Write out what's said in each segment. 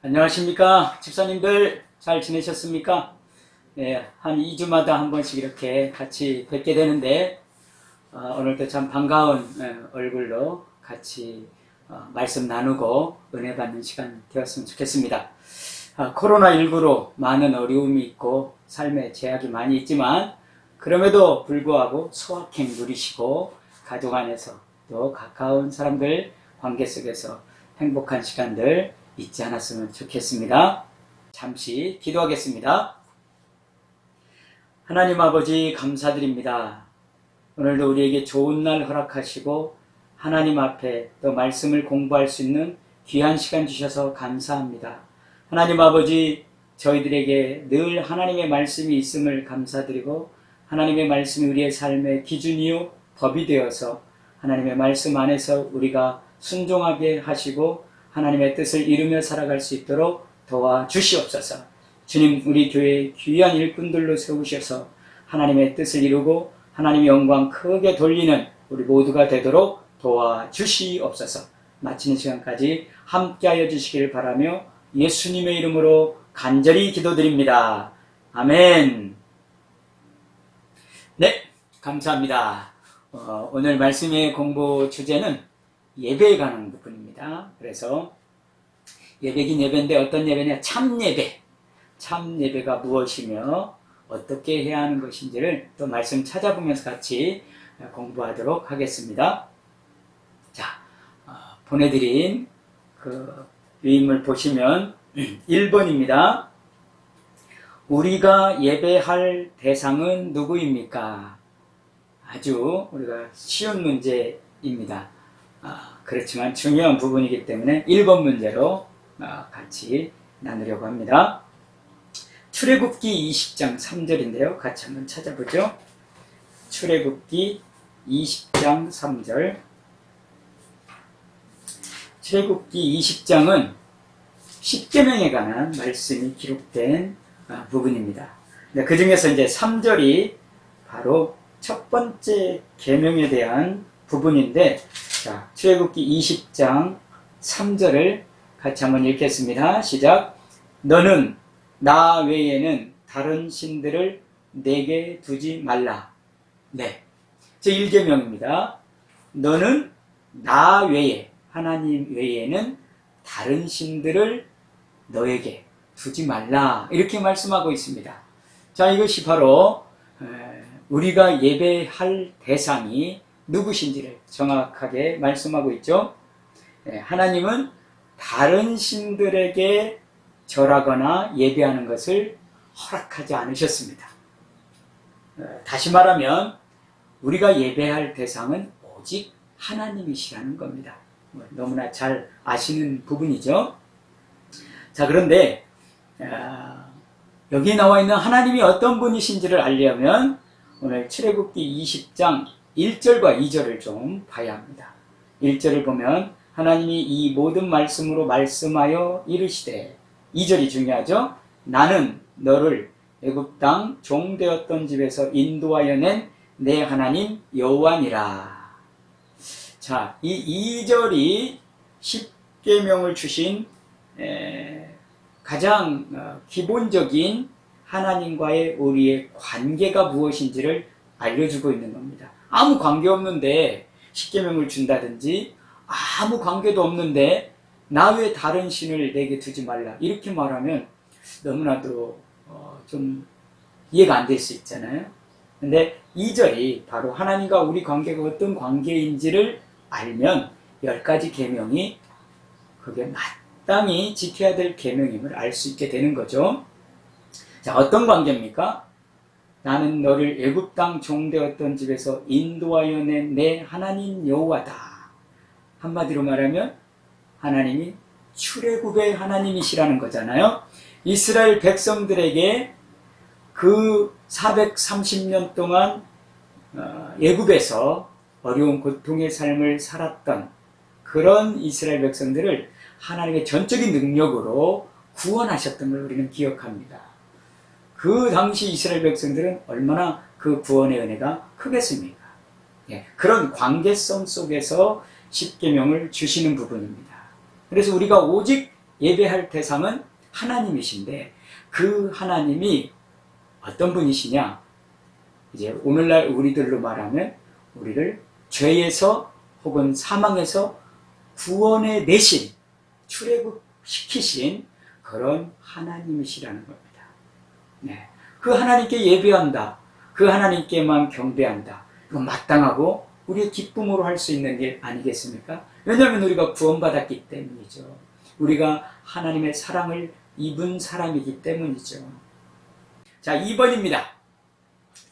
안녕하십니까? 집사님들 잘 지내셨습니까? 네, 한 2주마다 한 번씩 이렇게 같이 뵙게 되는데 오늘도 참 반가운 얼굴로 같이 말씀 나누고 은혜 받는 시간 되었으면 좋겠습니다. 코로나19로 많은 어려움이 있고 삶에 제약이 많이 있지만 그럼에도 불구하고 소확행 누리시고 가족 안에서 또 가까운 사람들 관계 속에서 행복한 시간들 잊지 않았으면 좋겠습니다. 잠시 기도하겠습니다. 하나님 아버지 감사드립니다. 오늘도 우리에게 좋은 날 허락하시고 하나님 앞에 또 말씀을 공부할 수 있는 귀한 시간 주셔서 감사합니다. 하나님 아버지 저희들에게 늘 하나님의 말씀이 있음을 감사드리고 하나님의 말씀이 우리의 삶의 기준이요 법이 되어서 하나님의 말씀 안에서 우리가 순종하게 하시고 하나님의 뜻을 이루며 살아갈 수 있도록 도와주시옵소서. 주님, 우리 교회의 귀한 일꾼들로 세우셔서 하나님의 뜻을 이루고 하나님의 영광 크게 돌리는 우리 모두가 되도록 도와주시옵소서. 마치는 시간까지 함께하여 주시길 바라며 예수님의 이름으로 간절히 기도드립니다. 아멘. 네, 감사합니다. 오늘 말씀의 공부 주제는 예배에 관한 부분입니다. 그래서 예배긴 예배인데 어떤 예배냐? 참예배. 참예배가 무엇이며 어떻게 해야 하는 것인지를 또 말씀 찾아보면서 같이 공부하도록 하겠습니다. 자, 보내드린 그 유인물 보시면 1번입니다. 우리가 예배할 대상은 누구입니까? 아주 우리가 쉬운 문제입니다. 그렇지만 중요한 부분이기 때문에 1번 문제로 같이 나누려고 합니다. 출애굽기 20장 3절인데요. 같이 한번 찾아보죠. 출애굽기 20장 3절. 출애굽기 20장은 십계명에 관한 말씀이 기록된 부분입니다. 그 중에서 이제 3절이 바로 첫 번째 계명에 대한 부분인데, 자, 출애굽기 20장 3절을 같이 한번 읽겠습니다. 시작. 너는 나 외에는 다른 신들을 내게 두지 말라. 네, 제1계명입니다. 너는 나 외에, 하나님 외에는 다른 신들을 너에게 두지 말라. 이렇게 말씀하고 있습니다. 자, 이것이 바로 우리가 예배할 대상이 누구신지를 정확하게 말씀하고 있죠. 하나님은 다른 신들에게 절하거나 예배하는 것을 허락하지 않으셨습니다. 다시 말하면 우리가 예배할 대상은 오직 하나님이시라는 겁니다. 너무나 잘 아시는 부분이죠. 자, 그런데 여기 나와 있는 하나님이 어떤 분이신지를 알려면 오늘 출애굽기 20장 1절과 2절을 좀 봐야 합니다. 1절을 보면 하나님이 이 모든 말씀으로 말씀하여 이르시되, 2절이 중요하죠. 나는 너를 애굽 땅 종되었던 집에서 인도하여 낸 내 하나님 여호와니라. 자, 이 2절이 십계명을 주신 가장 기본적인 하나님과의 우리의 관계가 무엇인지를 알려주고 있는 겁니다. 아무 관계 없는데 십계명을 준다든지 아무 관계도 없는데 나 외에 다른 신을 내게 두지 말라 이렇게 말하면 너무나도 좀 이해가 안 될 수 있잖아요. 근데 2절이 바로 하나님과 우리 관계가 어떤 관계인지를 알면 10가지 계명이 그게 마땅히 지켜야 될 계명임을 알 수 있게 되는 거죠. 자, 어떤 관계입니까? 나는 너를 애굽 땅 종되었던 집에서 인도하여 낸 내 하나님 여호와다. 한마디로 말하면 하나님이 출애굽의 하나님이시라는 거잖아요. 이스라엘 백성들에게 그 430년 동안 애굽에서 어려운 고통의 삶을 살았던 그런 이스라엘 백성들을 하나님의 전적인 능력으로 구원하셨던 걸 우리는 기억합니다. 그 당시 이스라엘 백성들은 얼마나 그 구원의 은혜가 크겠습니까? 그런 관계성 속에서 십계명을 주시는 부분입니다. 그래서 우리가 오직 예배할 대상은 하나님이신데 그 하나님이 어떤 분이시냐? 이제 오늘날 우리들로 말하면 우리를 죄에서 혹은 사망에서 구원해 내신, 출애굽시키신 그런 하나님이시라는 겁니다. 네. 그 하나님께 예배한다. 그 하나님께만 경배한다. 이건 마땅하고 우리의 기쁨으로 할 수 있는 일 아니겠습니까? 왜냐하면 우리가 구원받았기 때문이죠. 우리가 하나님의 사랑을 입은 사람이기 때문이죠. 자, 2번입니다.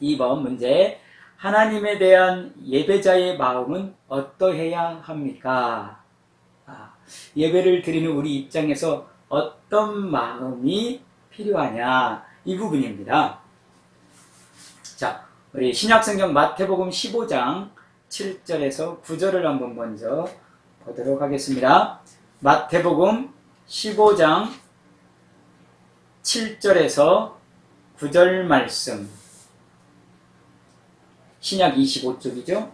2번 문제. 하나님에 대한 예배자의 마음은 어떠해야 합니까? 예배를 드리는 우리 입장에서 어떤 마음이 필요하냐? 이 부분입니다. 자, 우리 신약성경 마태복음 15장 7절에서 9절을 한번 먼저 보도록 하겠습니다. 마태복음 15장 7절에서 9절 말씀. 신약 25쪽이죠.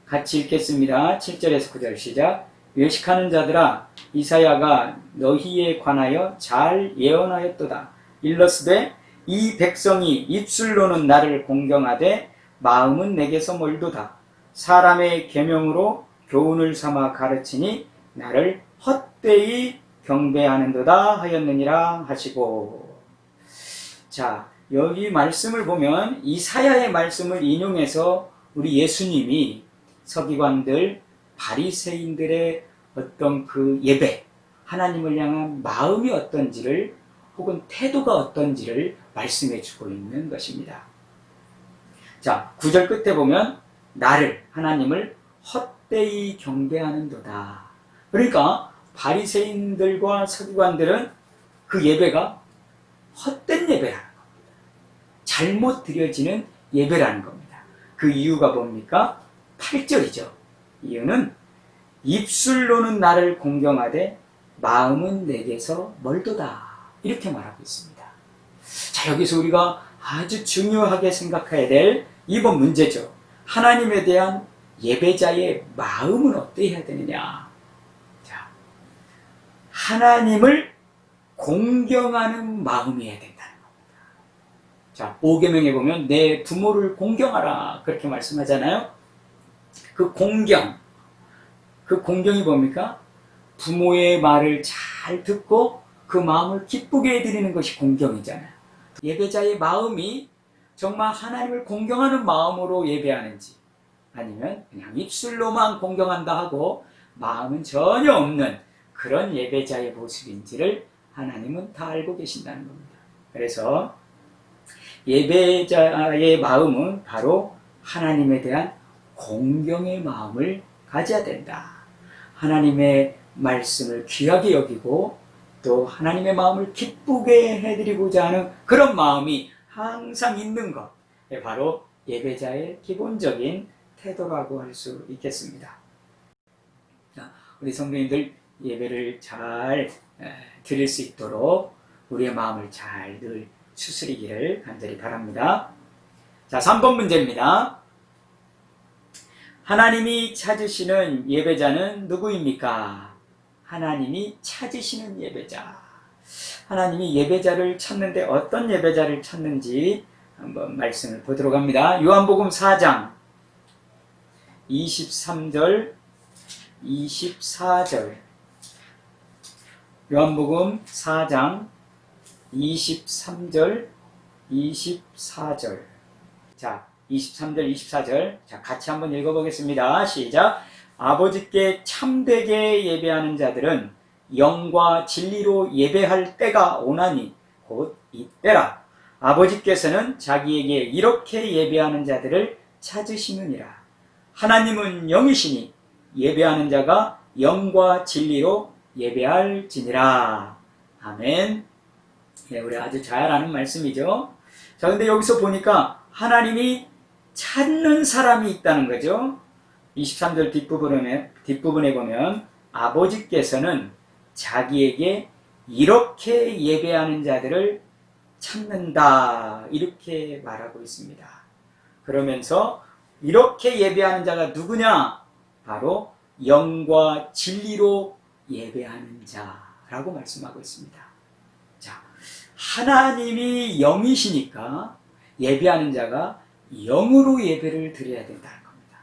같이 읽겠습니다. 7절에서 9절 시작. 외식하는 자들아, 이사야가 너희에 관하여 잘 예언하였도다. 일러스되 이 백성이 입술로는 나를 공경하되 마음은 내게서 멀도다. 사람의 계명으로 교훈을 삼아 가르치니 나를 헛되이 경배하는도다 하였느니라 하시고. 자, 여기 말씀을 보면 이사야의 말씀을 인용해서 우리 예수님이 서기관들, 바리새인들의 어떤 그 예배, 하나님을 향한 마음이 어떤지를 혹은 태도가 어떤지를 말씀해 주고 있는 것입니다. 자, 9절 끝에 보면 나를, 하나님을 헛되이 경배하는도다. 그러니까 바리새인들과 서기관들은 그 예배가 헛된 예배라는 겁니다. 잘못 드려지는 예배라는 겁니다. 그 이유가 뭡니까? 8절이죠. 이유는 입술로는 나를 공경하되 마음은 내게서 멀도다. 이렇게 말하고 있습니다. 자, 여기서 우리가 아주 중요하게 생각해야 될 이번 문제죠. 하나님에 대한 예배자의 마음은 어떠해야 되느냐? 자, 하나님을 공경하는 마음이어야 된다는 겁니다. 자, 5계명에 보면 내 부모를 공경하라 그렇게 말씀하잖아요. 그 공경이 뭡니까? 부모의 말을 잘 듣고 그 마음을 기쁘게 해드리는 것이 공경이잖아요. 예배자의 마음이 정말 하나님을 공경하는 마음으로 예배하는지 아니면 그냥 입술로만 공경한다 하고 마음은 전혀 없는 그런 예배자의 모습인지를 하나님은 다 알고 계신다는 겁니다. 그래서 예배자의 마음은 바로 하나님에 대한 공경의 마음을 가져야 된다. 하나님의 말씀을 귀하게 여기고 또 하나님의 마음을 기쁘게 해드리고자 하는 그런 마음이 항상 있는 것, 바로 예배자의 기본적인 태도라고 할 수 있겠습니다. 우리 성도님들 예배를 잘 드릴 수 있도록 우리의 마음을 잘 늘 추스리기를 간절히 바랍니다. 자, 3번 문제입니다. 하나님이 찾으시는 예배자는 누구입니까? 하나님이 찾으시는 예배자. 하나님이 예배자를 찾는데 어떤 예배자를 찾는지 한번 말씀을 보도록 합니다. 요한복음 4장 23절 24절. 요한복음 4장 23절 24절. 자, 23절 24절. 자, 같이 한번 읽어보겠습니다. 시작. 아버지께 참되게 예배하는 자들은 영과 진리로 예배할 때가 오나니 곧 이때라. 아버지께서는 자기에게 이렇게 예배하는 자들을 찾으시느니라. 하나님은 영이시니 예배하는 자가 영과 진리로 예배할지니라. 아멘. 네, 우리 아주 잘 아는 말씀이죠. 자, 근데 여기서 보니까 하나님이 찾는 사람이 있다는 거죠. 23절 뒷부분에 보면 아버지께서는 자기에게 이렇게 예배하는 자들을 찾는다. 이렇게 말하고 있습니다. 그러면서 이렇게 예배하는 자가 누구냐? 바로 영과 진리로 예배하는 자. 라고 말씀하고 있습니다. 자, 하나님이 영이시니까 예배하는 자가 영으로 예배를 드려야 된다는 겁니다.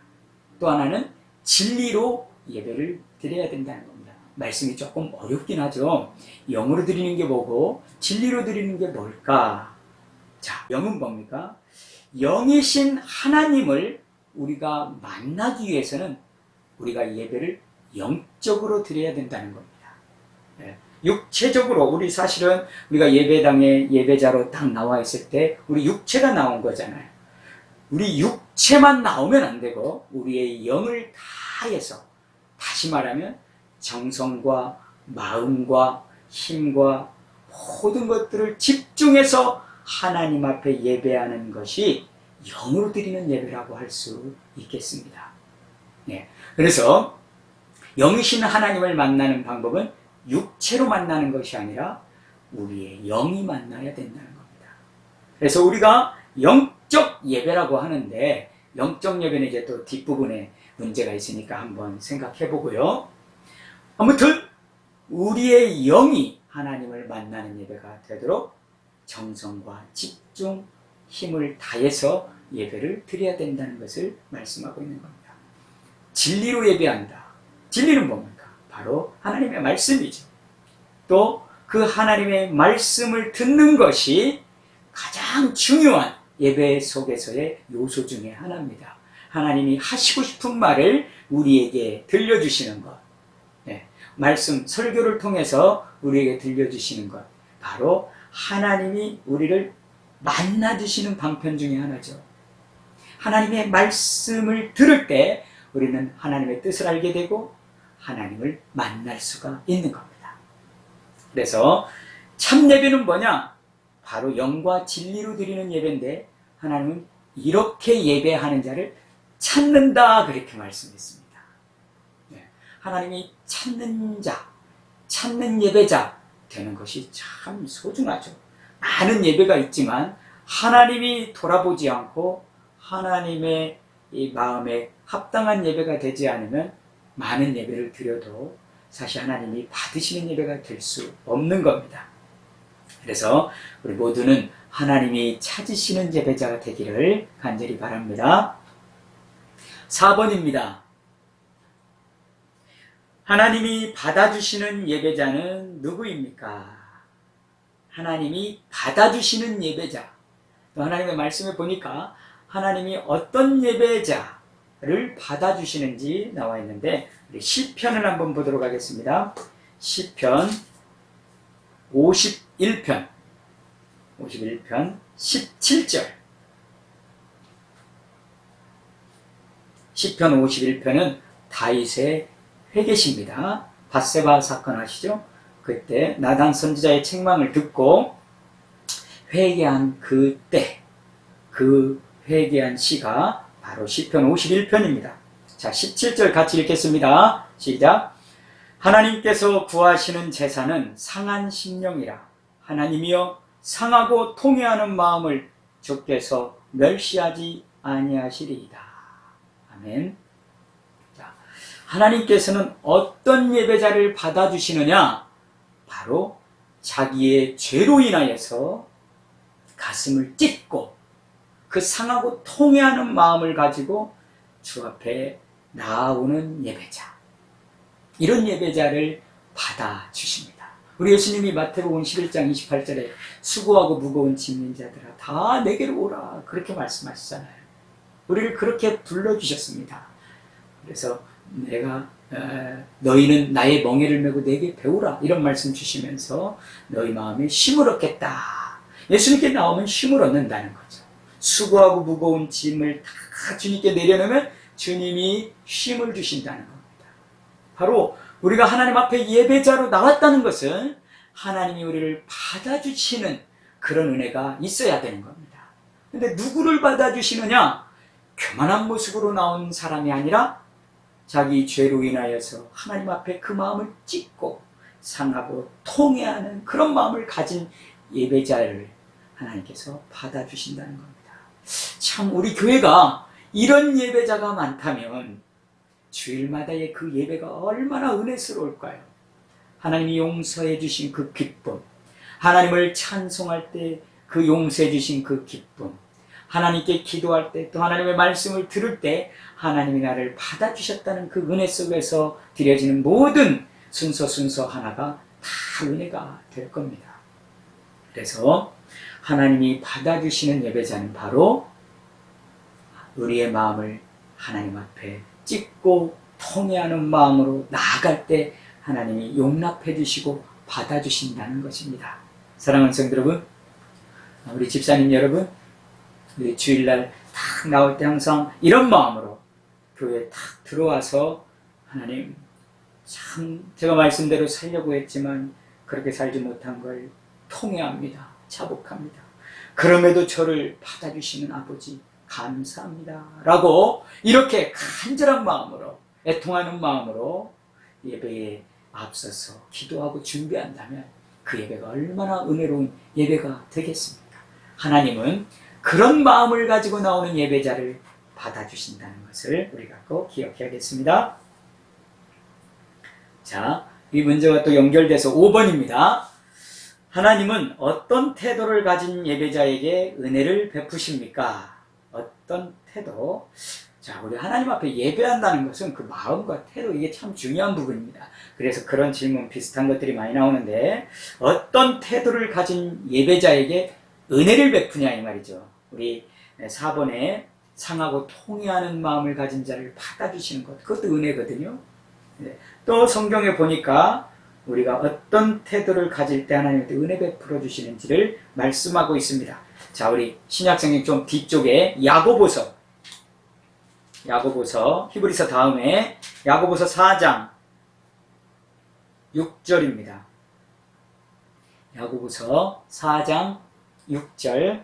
또 하나는 진리로 예배를 드려야 된다는 겁니다. 말씀이 조금 어렵긴 하죠. 영으로 드리는 게 뭐고 진리로 드리는 게 뭘까? 자, 영은 뭡니까? 영이신 하나님을 우리가 만나기 위해서는 우리가 예배를 영적으로 드려야 된다는 겁니다. 육체적으로 우리 사실은 우리가 예배당에 예배자로 딱 나와 있을 때 우리 육체가 나온 거잖아요. 우리 육체만 나오면 안 되고 우리의 영을 다해서, 다시 말하면 정성과 마음과 힘과 모든 것들을 집중해서 하나님 앞에 예배하는 것이 영으로 드리는 예배라고 할 수 있겠습니다. 네. 그래서 영이신 하나님을 만나는 방법은 육체로 만나는 것이 아니라 우리의 영이 만나야 된다는 겁니다. 그래서 우리가 영적 예배라고 하는데, 영적 예배는 이제 또 뒷부분에 문제가 있으니까 한번 생각해 보고요. 아무튼 우리의 영이 하나님을 만나는 예배가 되도록 정성과 집중, 힘을 다해서 예배를 드려야 된다는 것을 말씀하고 있는 겁니다. 진리로 예배한다. 진리는 뭡니까? 바로 하나님의 말씀이죠. 또 그 하나님의 말씀을 듣는 것이 가장 중요한 예배 속에서의 요소 중에 하나입니다. 하나님이 하시고 싶은 말을 우리에게 들려주시는 것, 말씀, 설교를 통해서 우리에게 들려주시는 것, 바로 하나님이 우리를 만나주시는 방편 중에 하나죠. 하나님의 말씀을 들을 때 우리는 하나님의 뜻을 알게 되고 하나님을 만날 수가 있는 겁니다. 그래서 참 예배는 뭐냐? 바로 영과 진리로 드리는 예배인데, 하나님은 이렇게 예배하는 자를 찾는다, 그렇게 말씀했습니다. 하나님이 찾는 자, 찾는 예배자 되는 것이 참 소중하죠. 많은 예배가 있지만 하나님이 돌아보지 않고 하나님의 이 마음에 합당한 예배가 되지 않으면 많은 예배를 드려도 사실 하나님이 받으시는 예배가 될 수 없는 겁니다. 그래서 우리 모두는 하나님이 찾으시는 예배자가 되기를 간절히 바랍니다. 4번입니다. 하나님이 받아주시는 예배자는 누구입니까? 하나님이 받아주시는 예배자. 또 하나님의 말씀에 보니까 하나님이 어떤 예배자를 받아주시는지 나와 있는데, 우리 시편을 한번 보도록 하겠습니다. 시편 51편 17절. 시편 51편은 다윗의 회개시입니다. 밧세바 사건 아시죠? 그때 나단 선지자의 책망을 듣고 회개한 그때, 그 회개한 시가 바로 시편 51편입니다. 자, 17절 같이 읽겠습니다. 시작. 하나님께서 구하시는 제사는 상한 심령이라. 하나님이여 상하고 통회하는 마음을 주께서 멸시하지 아니하시리이다. 아멘. 자, 하나님께서는 어떤 예배자를 받아주시느냐? 바로 자기의 죄로 인하여서 가슴을 찢고 그 상하고 통회하는 마음을 가지고 주 앞에 나아오는 예배자, 이런 예배자를 받아주십니다. 우리 예수님이 마태복음 11장 28절에 수고하고 무거운 짐진 자들아 다 내게로 오라, 그렇게 말씀하시잖아요. 우리를 그렇게 불러주셨습니다. 그래서 내가 너희는 나의 멍에를 메고 내게 배우라, 이런 말씀 주시면서 너희 마음에 쉼을 얻겠다. 예수님께 나오면 쉼을 얻는다는 거죠. 수고하고 무거운 짐을 다 주님께 내려놓으면 주님이 쉼을 주신다는 겁니다. 바로 우리가 하나님 앞에 예배자로 나왔다는 것은 하나님이 우리를 받아주시는 그런 은혜가 있어야 되는 겁니다. 근데 누구를 받아주시느냐? 교만한 모습으로 나온 사람이 아니라 자기 죄로 인하여서 하나님 앞에 그 마음을 찢고 상하고 통회하는 그런 마음을 가진 예배자를 하나님께서 받아주신다는 겁니다. 참 우리 교회가 이런 예배자가 많다면 주일마다의 그 예배가 얼마나 은혜스러울까요? 하나님이 용서해 주신 그 기쁨, 하나님을 찬송할 때 그 용서해 주신 그 기쁨, 하나님께 기도할 때 또 하나님의 말씀을 들을 때 하나님이 나를 받아주셨다는 그 은혜 속에서 드려지는 모든 순서 하나가 다 은혜가 될 겁니다. 그래서 하나님이 받아주시는 예배자는 바로 우리의 마음을 하나님 앞에 찢고 통회하는 마음으로 나아갈 때 하나님이 용납해 주시고 받아주신다는 것입니다. 사랑하는 성도 여러분, 우리 집사님 여러분, 우리 주일날 딱 나올 때 항상 이런 마음으로 교회에 딱 들어와서 하나님 참 제가 말씀대로 살려고 했지만 그렇게 살지 못한 걸 통회합니다. 자복합니다. 그럼에도 저를 받아주시는 아버지 감사합니다. 라고 이렇게 간절한 마음으로 애통하는 마음으로 예배에 앞서서 기도하고 준비한다면 그 예배가 얼마나 은혜로운 예배가 되겠습니까? 하나님은 그런 마음을 가지고 나오는 예배자를 받아주신다는 것을 우리가 꼭 기억해야겠습니다. 자, 이 문제와 또 연결돼서 5번입니다. 하나님은 어떤 태도를 가진 예배자에게 은혜를 베푸십니까? 어떤 태도? 자, 우리 하나님 앞에 예배한다는 것은 그 마음과 태도, 이게 참 중요한 부분입니다. 그래서 그런 질문 비슷한 것들이 많이 나오는데, 어떤 태도를 가진 예배자에게 은혜를 베푸냐 이 말이죠. 우리 4번에 상하고 통회하는 마음을 가진 자를 받아주시는 것, 그것도 은혜거든요. 또 성경에 보니까 우리가 어떤 태도를 가질 때 하나님한테 은혜 베풀어 주시는지를 말씀하고 있습니다. 자, 우리 신약성경 좀 뒤쪽에 야고보서 히브리서 다음에 야고보서 4장 6절입니다. 야고보서 4장 6절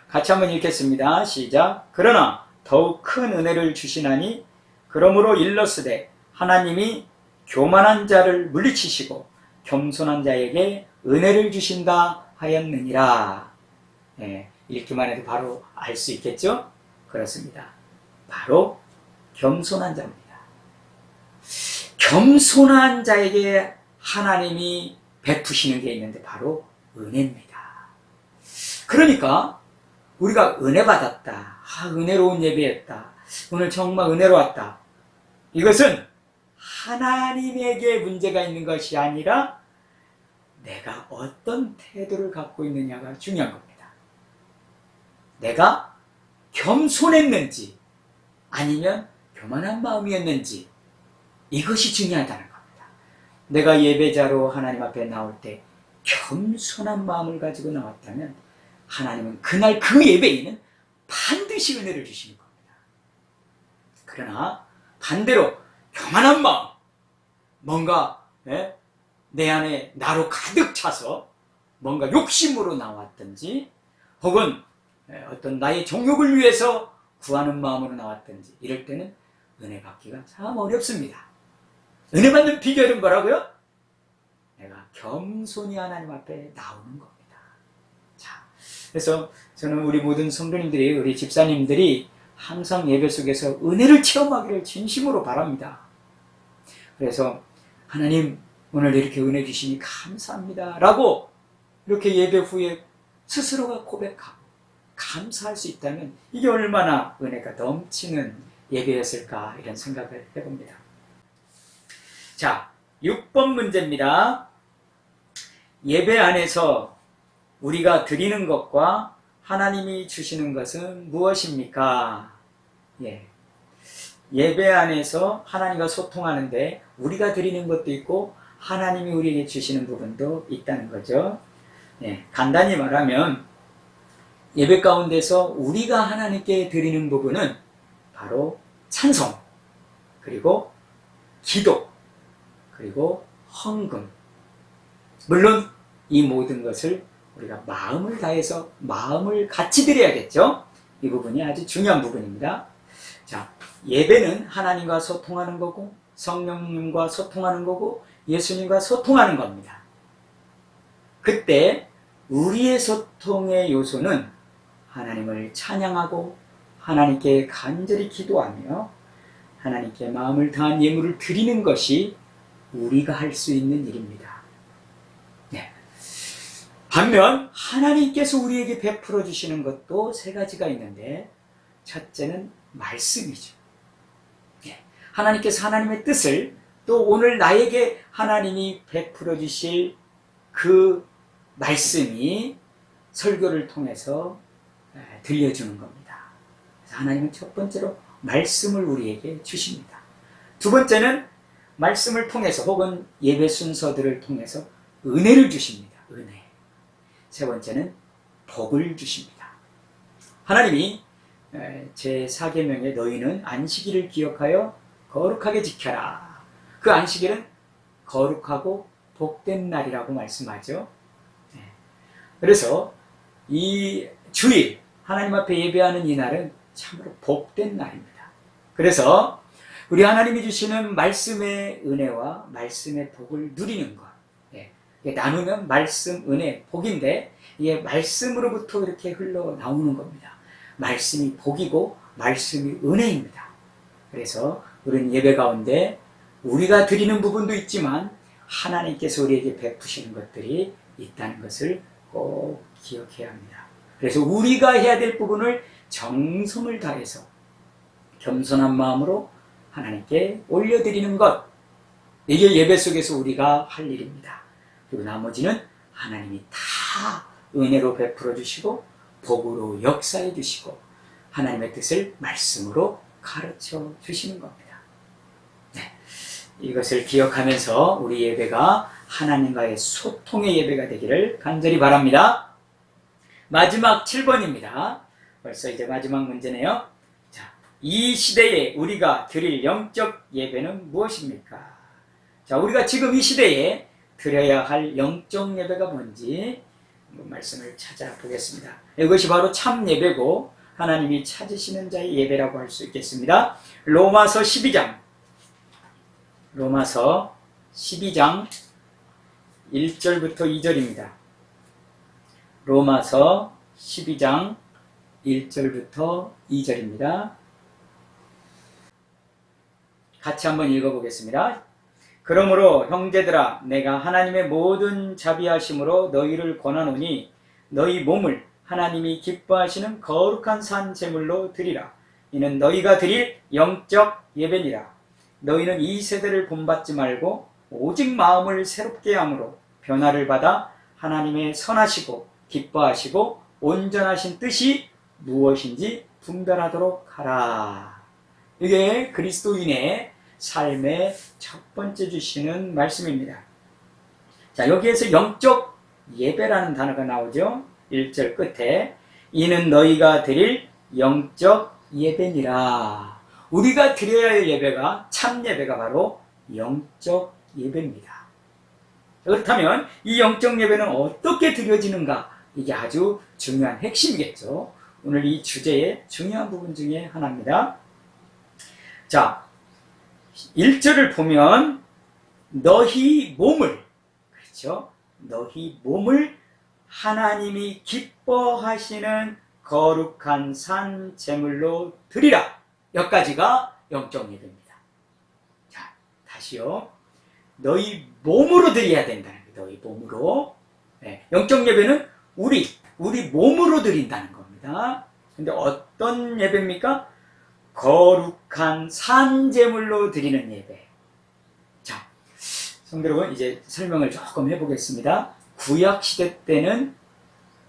같이 한번 읽겠습니다. 시작. 그러나 더욱 큰 은혜를 주시나니 그러므로 일러스되 하나님이 교만한 자를 물리치시고 겸손한 자에게 은혜를 주신다 하였느니라. 읽기만 해도 바로 알 수 있겠죠? 그렇습니다. 바로 겸손한 자입니다. 겸손한 자에게 하나님이 베푸시는 게 있는데 바로 은혜입니다. 그러니까 우리가 은혜 받았다. 은혜로운 예배였다. 오늘 정말 은혜로웠다. 이것은 하나님에게 문제가 있는 것이 아니라 내가 어떤 태도를 갖고 있느냐가 중요한 겁니다. 내가 겸손했는지 아니면 교만한 마음이었는지 이것이 중요하다는 겁니다. 내가 예배자로 하나님 앞에 나올 때 겸손한 마음을 가지고 나왔다면 하나님은 그날 그 예배에는 반드시 은혜를 주시는 겁니다. 그러나 반대로 교만한 마음, 뭔가 내 안에 나로 가득 차서 뭔가 욕심으로 나왔든지 혹은 어떤 나의 정욕을 위해서 구하는 마음으로 나왔든지 이럴 때는 은혜 받기가 참 어렵습니다. 은혜 받는 비결은 뭐라고요? 내가 겸손히 하나님 앞에 나오는 겁니다. 자, 그래서 저는 우리 모든 성도님들이, 우리 집사님들이 항상 예배 속에서 은혜를 체험하기를 진심으로 바랍니다. 그래서 하나님 오늘 이렇게 은혜 주시니 감사합니다 라고 이렇게 예배 후에 스스로가 고백하고 감사할 수 있다면 이게 얼마나 은혜가 넘치는 예배였을까 이런 생각을 해봅니다. 자, 6번 문제입니다. 예배 안에서 우리가 드리는 것과 하나님이 주시는 것은 무엇입니까? 예배 안에서 하나님과 소통하는데 우리가 드리는 것도 있고 하나님이 우리에게 주시는 부분도 있다는 거죠. 간단히 말하면 예배 가운데서 우리가 하나님께 드리는 부분은 바로 찬송, 그리고 기도, 그리고 헌금. 물론 이 모든 것을 우리가 마음을 다해서 마음을 같이 드려야겠죠. 이 부분이 아주 중요한 부분입니다. 자, 예배는 하나님과 소통하는 거고 성령님과 소통하는 거고 예수님과 소통하는 겁니다. 그때 우리의 소통의 요소는 하나님을 찬양하고 하나님께 간절히 기도하며 하나님께 마음을 다한 예물을 드리는 것이 우리가 할 수 있는 일입니다. 네. 반면 하나님께서 우리에게 베풀어 주시는 것도 세 가지가 있는데, 첫째는 말씀이죠. 네. 하나님께서 하나님의 뜻을, 또 오늘 나에게 하나님이 베풀어 주실 그 말씀이 설교를 통해서 들려주는 겁니다. 그래서 하나님은 첫 번째로 말씀을 우리에게 주십니다. 두 번째는 말씀을 통해서 혹은 예배 순서들을 통해서 은혜를 주십니다. 은혜. 세 번째는 복을 주십니다. 하나님이 제4계명에 너희는 안식일을 기억하여 거룩하게 지켜라. 그 안식일은 거룩하고 복된 날이라고 말씀하죠. 그래서 이 주일, 하나님 앞에 예배하는 이 날은 참으로 복된 날입니다. 그래서 우리 하나님이 주시는 말씀의 은혜와 말씀의 복을 누리는 것, 나누면 말씀, 은혜, 복인데 이게 말씀으로부터 이렇게 흘러나오는 겁니다. 말씀이 복이고 말씀이 은혜입니다. 그래서 우리는 예배 가운데 우리가 드리는 부분도 있지만 하나님께서 우리에게 베푸시는 것들이 있다는 것을 꼭 기억해야 합니다. 그래서 우리가 해야 될 부분을 정성을 다해서 겸손한 마음으로 하나님께 올려드리는 것, 이게 예배 속에서 우리가 할 일입니다. 그리고 나머지는 하나님이 다 은혜로 베풀어 주시고 복으로 역사해 주시고 하나님의 뜻을 말씀으로 가르쳐 주시는 겁니다. 네. 이것을 기억하면서 우리 예배가 하나님과의 소통의 예배가 되기를 간절히 바랍니다. 마지막 7번입니다. 벌써 이제 마지막 문제네요. 자, 이 시대에 우리가 드릴 영적 예배는 무엇입니까? 자, 우리가 지금 이 시대에 드려야 할 영적 예배가 뭔지 말씀을 찾아보겠습니다. 이것이 바로 참 예배고 하나님이 찾으시는 자의 예배라고 할 수 있겠습니다. 로마서 12장 1절부터 2절입니다. 로마서 12장 1절부터 2절입니다. 같이 한번 읽어보겠습니다. 그러므로 형제들아, 내가 하나님의 모든 자비하심으로 너희를 권하노니 너희 몸을 하나님이 기뻐하시는 거룩한 산 제물로 드리라. 이는 너희가 드릴 영적 예배니라. 너희는 이 세대를 본받지 말고 오직 마음을 새롭게 함으로 변화를 받아 하나님의 선하시고 기뻐하시고 온전하신 뜻이 무엇인지 분별하도록 하라. 이게 그리스도인의 삶의 첫 번째 주시는 말씀입니다. 자, 여기에서 영적 예배라는 단어가 나오죠. 1절 끝에 이는 너희가 드릴 영적 예배니라. 우리가 드려야 할 예배가, 참 예배가 바로 영적 예배입니다. 그렇다면 이 영적 예배는 어떻게 드려지는가? 이게 아주 중요한 핵심이겠죠. 오늘 이 주제의 중요한 부분 중에 하나입니다. 자, 1절을 보면 너희 몸을, 그렇죠? 너희 몸을 하나님이 기뻐하시는 거룩한 산 제물로 드리라. 여기까지가 영적 예배입니다. 자, 다시요. 너희 몸으로 드려야 된다는 거예요. 너희 몸으로. 네, 영적 예배는 우리 몸으로 드린다는 겁니다. 근데 어떤 예배입니까? 거룩한 산 제물로 드리는 예배. 자, 성도 여러분, 이제 설명을 조금 해보겠습니다. 구약 시대 때는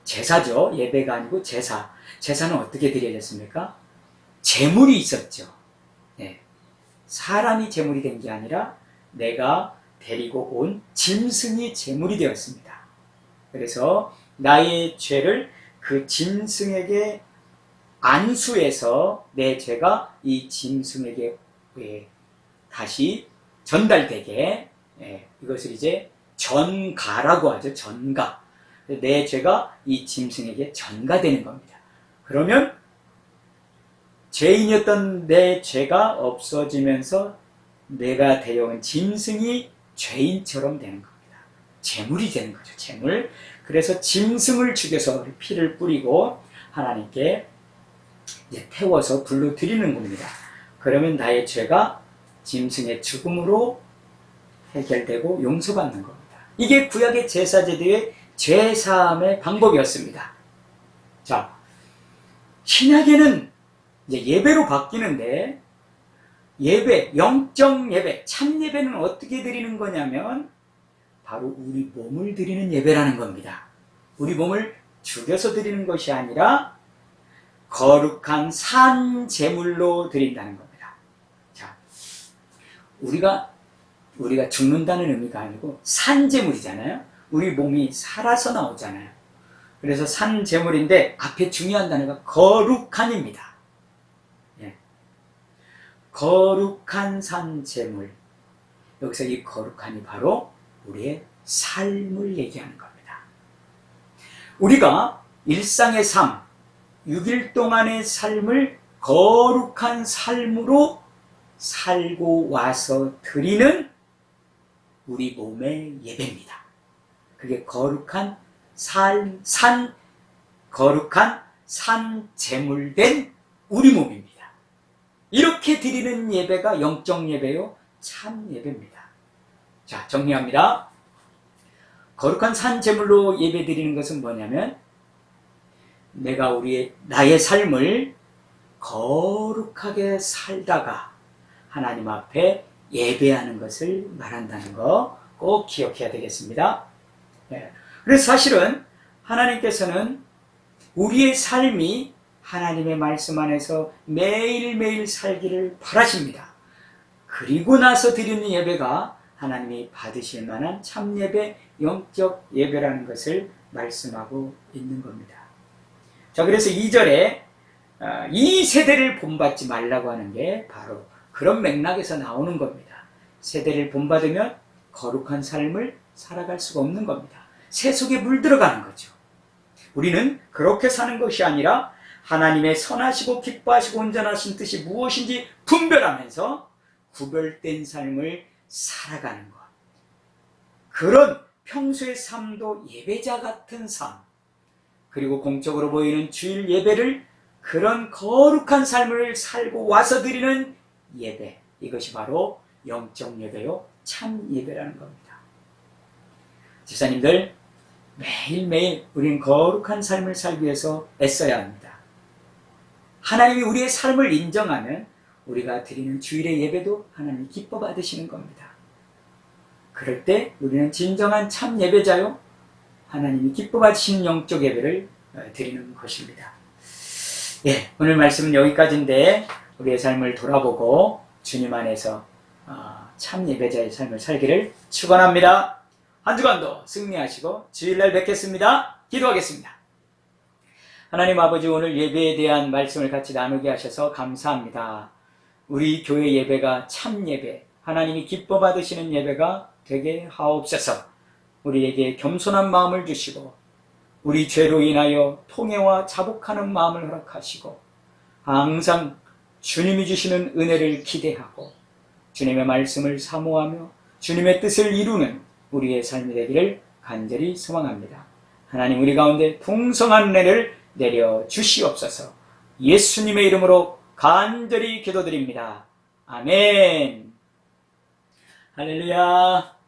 제사죠. 예배가 아니고 제사. 제사는 어떻게 드려졌습니까? 제물이 있었죠. 네. 사람이 제물이 된 게 아니라 내가 데리고 온 짐승이 제물이 되었습니다. 그래서 나의 죄를 그 짐승에게 안수해서 내 죄가 이 짐승에게 다시 전달되게, 이것을 이제 전가라고 하죠. 전가. 내 죄가 이 짐승에게 전가되는 겁니다. 그러면 죄인이었던 내 죄가 없어지면서 내가 데려온 짐승이 죄인처럼 되는 겁니다. 제물이 되는 거죠. 제물. 그래서 짐승을 죽여서 피를 뿌리고 하나님께 이제 태워서 불로 드리는 겁니다. 그러면 나의 죄가 짐승의 죽음으로 해결되고 용서받는 겁니다. 이게 구약의 제사제도의 죄사함의 방법이었습니다. 자, 신약에는 이제 예배로 바뀌는데, 예배, 영적 예배, 참 예배는 어떻게 드리는 거냐면 바로 우리 몸을 드리는 예배라는 겁니다. 우리 몸을 죽여서 드리는 것이 아니라 거룩한 산 제물로 드린다는 겁니다. 자, 우리가 죽는다는 의미가 아니고 산 제물이잖아요. 우리 몸이 살아서 나오잖아요. 그래서 산 제물인데 앞에 중요한 단어가 거룩한입니다. 예. 거룩한 산 제물. 여기서 이 거룩한이 바로 우리의 삶을 얘기하는 겁니다. 우리가 일상의 삶, 6일 동안의 삶을 거룩한 삶으로 살고 와서 드리는 우리 몸의 예배입니다. 그게 거룩한 거룩한 산 제물된 우리 몸입니다. 이렇게 드리는 예배가 영적 예배요, 참 예배입니다. 자, 정리합니다. 거룩한 산 제물로 예배 드리는 것은 뭐냐면 내가 나의 삶을 거룩하게 살다가 하나님 앞에 예배하는 것을 말한다는 거 꼭 기억해야 되겠습니다. 네. 그래서 사실은 하나님께서는 우리의 삶이 하나님의 말씀 안에서 매일매일 살기를 바라십니다. 그리고 나서 드리는 예배가 하나님이 받으실 만한 참 예배, 영적 예배라는 것을 말씀하고 있는 겁니다. 자, 그래서 2절에 이 세대를 본받지 말라고 하는 게 바로 그런 맥락에서 나오는 겁니다. 세대를 본받으면 거룩한 삶을 살아갈 수가 없는 겁니다. 새 속에 물들어가는 거죠. 우리는 그렇게 사는 것이 아니라 하나님의 선하시고 기뻐하시고 온전하신 뜻이 무엇인지 분별하면서 구별된 삶을 살아가는 것. 그런 평소의 삶도 예배자 같은 삶, 그리고 공적으로 보이는 주일 예배를 그런 거룩한 삶을 살고 와서 드리는 예배, 이것이 바로 영적 예배요, 참 예배라는 겁니다. 집사님들, 매일매일 우리는 거룩한 삶을 살기 위해서 애써야 합니다. 하나님이 우리의 삶을 인정하면 우리가 드리는 주일의 예배도 하나님이 기뻐 받으시는 겁니다. 그럴 때 우리는 진정한 참 예배자요, 하나님이 기뻐 받으시는 영적 예배를 드리는 것입니다. 예, 오늘 말씀은 여기까지인데 우리의 삶을 돌아보고 주님 안에서 참 예배자의 삶을 살기를 축원합니다. 한 주간도 승리하시고 주일날 뵙겠습니다. 기도하겠습니다. 하나님 아버지, 오늘 예배에 대한 말씀을 같이 나누게 하셔서 감사합니다. 우리 교회 예배가 참 예배, 하나님이 기뻐 받으시는 예배가 되게 하옵소서. 우리에게 겸손한 마음을 주시고 우리 죄로 인하여 통회와 자복하는 마음을 허락하시고 항상 주님이 주시는 은혜를 기대하고 주님의 말씀을 사모하며 주님의 뜻을 이루는 우리의 삶이 되기를 간절히 소망합니다. 하나님, 우리 가운데 풍성한 은혜를 내려 주시옵소서. 예수님의 이름으로 간절히 기도드립니다. 아멘. 할렐루야.